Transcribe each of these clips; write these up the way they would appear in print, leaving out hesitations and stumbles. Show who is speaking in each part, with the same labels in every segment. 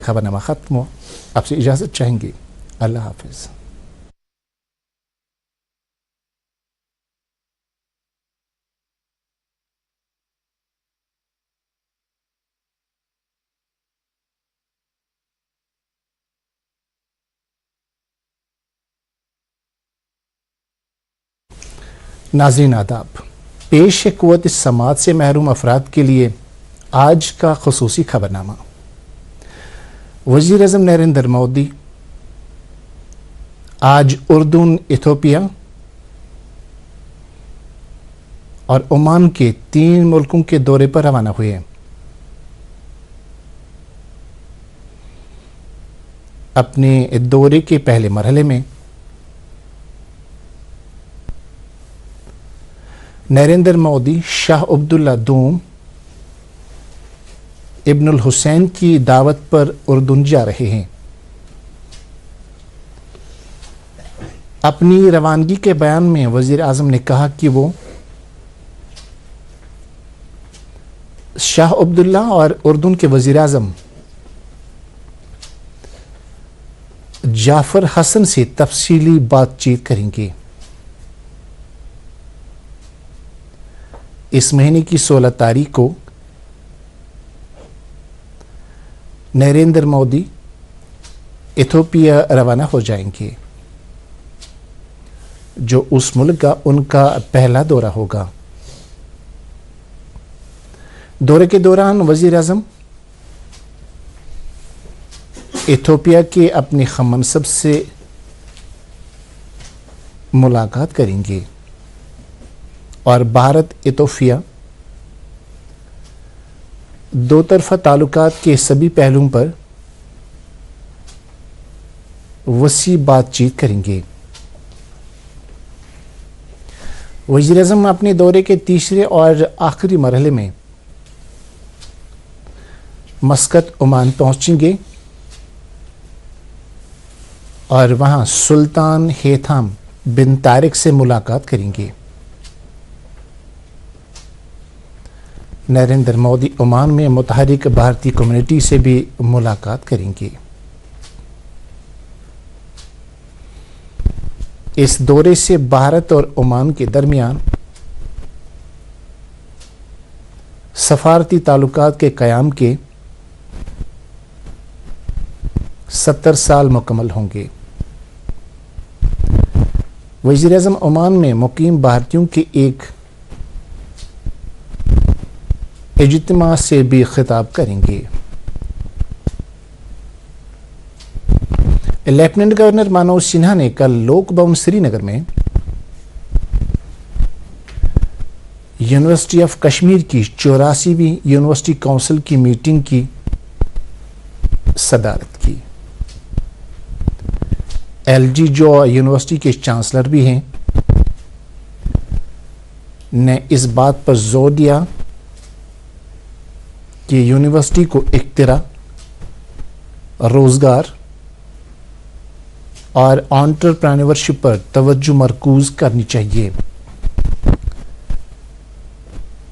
Speaker 1: خبر نامہ ختم ہو. آپ سے اجازت چاہیں گے. اللہ حافظ. ناظرین آداب، پیش ہے قوت سماعت سے محروم افراد کے لیے آج کا خصوصی خبرنامہ. وزیر اعظم نریندر مودی آج اردن، ایتھوپیا اور عمان کے 3 ملکوں کے دورے پر روانہ ہوئے ہیں. اپنے دورے کے پہلے مرحلے میں نریندر مودی شاہ عبداللہ دوم ابن الحسین کی دعوت پر اردن جا رہے ہیں. اپنی روانگی کے بیان میں وزیر اعظم نے کہا کہ وہ شاہ عبداللہ اور اردن کے وزیر اعظم جعفر حسن سے تفصیلی بات چیت کریں گے. اس مہینے کی 16 تاریخ کو نریندر مودی ایتھوپیا روانہ ہو جائیں گے، جو اس ملک کا ان کا پہلا دورہ ہوگا. دورے کے دوران وزیر اعظم ایتھوپیا کے اپنے ہم منصب سے ملاقات کریں گے اور بھارت ایتھوپیا دو طرفہ تعلقات کے سبھی پہلوؤں پر وسیع بات چیت کریں گے. وزیر اعظم اپنے دورے کے تیسرے اور آخری مرحلے میں مسقط عمان پہنچیں گے اور وہاں سلطان ہیتھام بن طارق سے ملاقات کریں گے. نریندر مودی عمان میں متحرک بھارتی کمیونٹی سے بھی ملاقات کریں گے. اس دورے سے بھارت اور عمان کے درمیان سفارتی تعلقات کے قیام کے 70 سال مکمل ہوں گے. وزیر اعظم عمان میں مقیم بھارتیوں کے ایک اجتماع سے بھی خطاب کریں گے. لیفٹیننٹ گورنر منوج سنہا نے کل لوک بھون سری نگر میں یونیورسٹی آف کشمیر کی 84ویں یونیورسٹی کونسل کی میٹنگ کی صدارت کی. ایل جی، جو یونیورسٹی کے چانسلر بھی ہیں، نے اس بات پر زور دیا کہ یونیورسٹی کو اختراع، روزگار اور انٹرپرینیورشپ پر توجہ مرکوز کرنی چاہیے.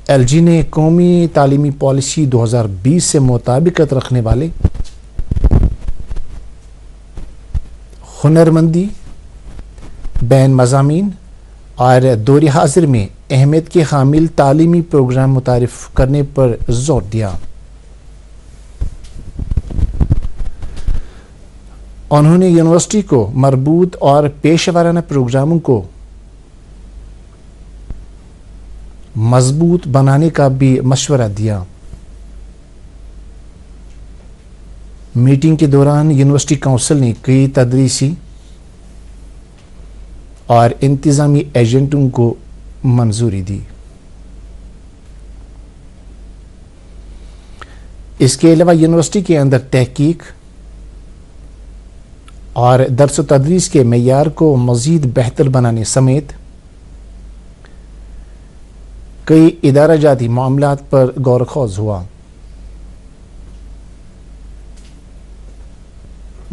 Speaker 1: ایل جی نے قومی تعلیمی پالیسی 2020 سے مطابقت رکھنے والے ہنرمندی، بین مضامین اور دور حاضر میں اہمیت کے حامل تعلیمی پروگرام متعارف کرنے پر زور دیا. انہوں نے یونیورسٹی کو مربوط اور پیشہ ورانہ پروگراموں کو مضبوط بنانے کا بھی مشورہ دیا. میٹنگ کے دوران یونیورسٹی کونسل نے کئی تدریسی اور انتظامی ایجنٹوں کو منظوری دی. اس کے علاوہ یونیورسٹی کے اندر تحقیق اور درس و تدریس کے معیار کو مزید بہتر بنانے سمیت کئی ادارہ جاتی معاملات پر غور و خوض ہوا.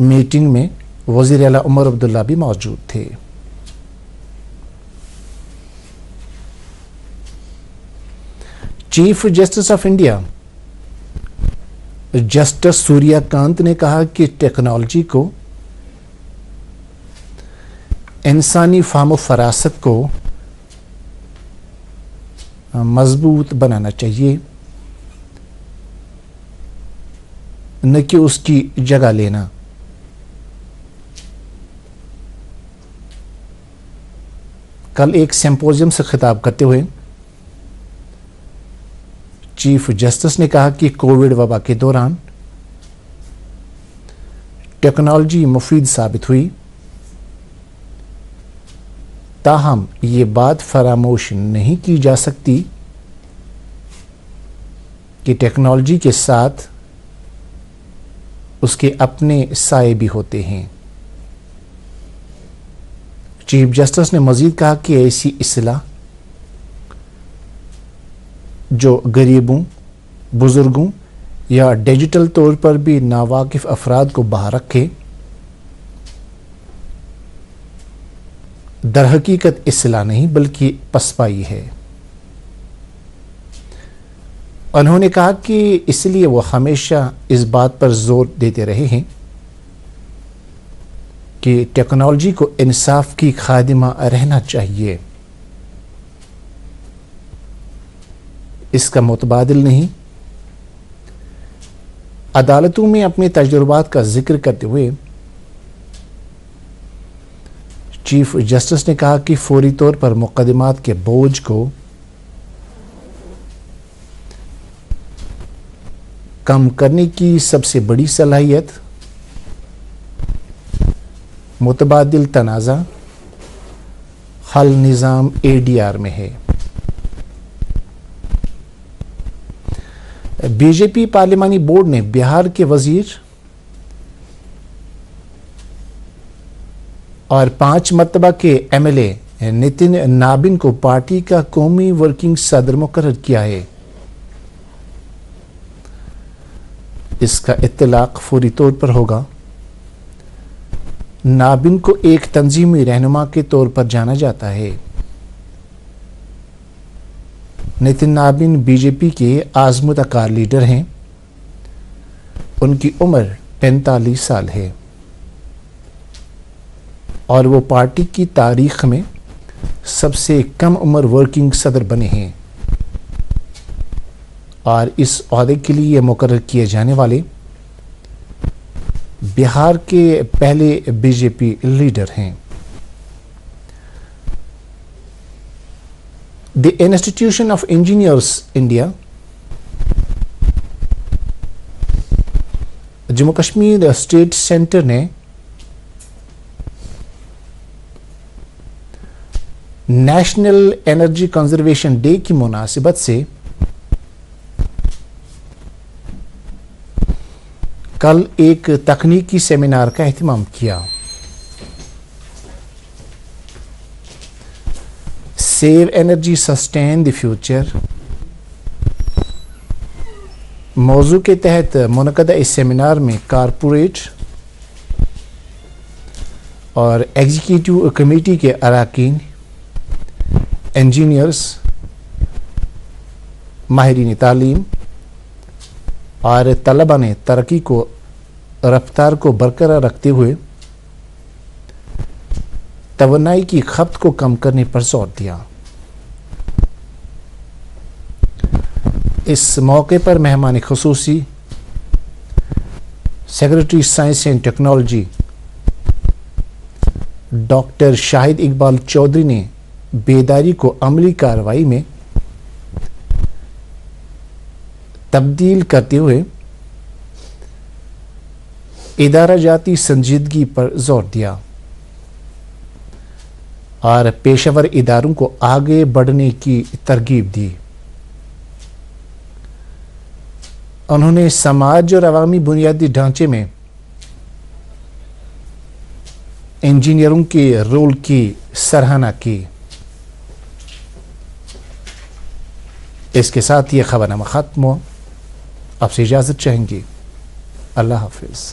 Speaker 1: میٹنگ میں وزیر اعلیٰ عمر عبداللہ بھی موجود تھے. Chief justice of India justice Surya Kant نے کہا کہ ٹیکنالوجی کو انسانی فہم و فراست کو مضبوط بنانا چاہیے، نہ کہ اس کی جگہ لینا۔ کل ایک سمپوزیم سے خطاب کرتے ہوئے چیف جسٹس نے کہا کہ کووڈ وبا کے دوران ٹیکنالوجی مفید ثابت ہوئی، تاہم یہ بات فراموش نہیں کی جا سکتی کہ ٹیکنالوجی کے ساتھ اس کے اپنے سائے بھی ہوتے ہیں۔ چیف جسٹس نے مزید کہا کہ ایسی اصلاح جو غریبوں، بزرگوں یا ڈیجیٹل طور پر بھی ناواقف افراد کو باہر رکھے، در حقیقت اصلاح نہیں بلکہ پسپائی ہے۔ انہوں نے کہا کہ اس لیے وہ ہمیشہ اس بات پر زور دیتے رہے ہیں کہ ٹیکنالوجی کو انصاف کی خادمہ رہنا چاہیے، اس کا متبادل نہیں۔ عدالتوں میں اپنے تجربات کا ذکر کرتے ہوئے چیف جسٹس نے کہا کہ فوری طور پر مقدمات کے بوجھ کو کم کرنے کی سب سے بڑی صلاحیت متبادل تنازع حل نظام ADR میں ہے۔ بی جے پی پارلیمانی بورڈ نے بہار کے وزیر اور 5 مرتبہ کے MLA نتن نابن کو پارٹی کا قومی ورکنگ صدر مقرر کیا ہے۔ اس کا اطلاق فوری طور پر ہوگا۔ نابن کو ایک تنظیمی رہنما کے طور پر جانا جاتا ہے۔ نتن نابن بی جے پی کے آزمودہ کار لیڈر ہیں۔ ان کی عمر 45 سال ہے اور وہ پارٹی کی تاریخ میں سب سے کم عمر ورکنگ صدر بنے ہیں، اور اس عہدے کے لیے مقرر کیے جانے والے بہار کے پہلے بی جے پی لیڈر ہیں۔ The institution of engineers India Jammu Kashmir state centre نے نیشنل انرجی کنزرویشن ڈے کی مناسبت سے کل ایک تکنیکی سیمینار کا اہتمام کیا۔ Save energy sustain the future موضوع کے تحت منعقدہ اس سیمینار میں کارپوریٹ اور ایگزیکٹو کمیٹی کے اراکین، انجینئرز، ماہرین تعلیم اور طلباء نے ترقی کو رفتار کو برقرار رکھتے ہوئے توانائی کی کھپت کو کم کرنے پر زور دیا۔ اس موقع پر مہمان خصوصی secretary science and technology doctor Shahid Iqbal Chaudhry نے بیداری کو عملی کارروائی میں تبدیل کرتے ہوئے ادارہ جاتی سنجیدگی پر زور دیا اور پیشہ ور اداروں کو آگے بڑھنے کی ترغیب دی۔ انہوں نے سماج اور عوامی بنیادی ڈھانچے میں انجینئروں کے رول کی سراہنا کی۔ اس کے ساتھ یہ خبرنامہ ختم ہوا۔ آپ سے اجازت چاہیں گے۔ اللہ حافظ۔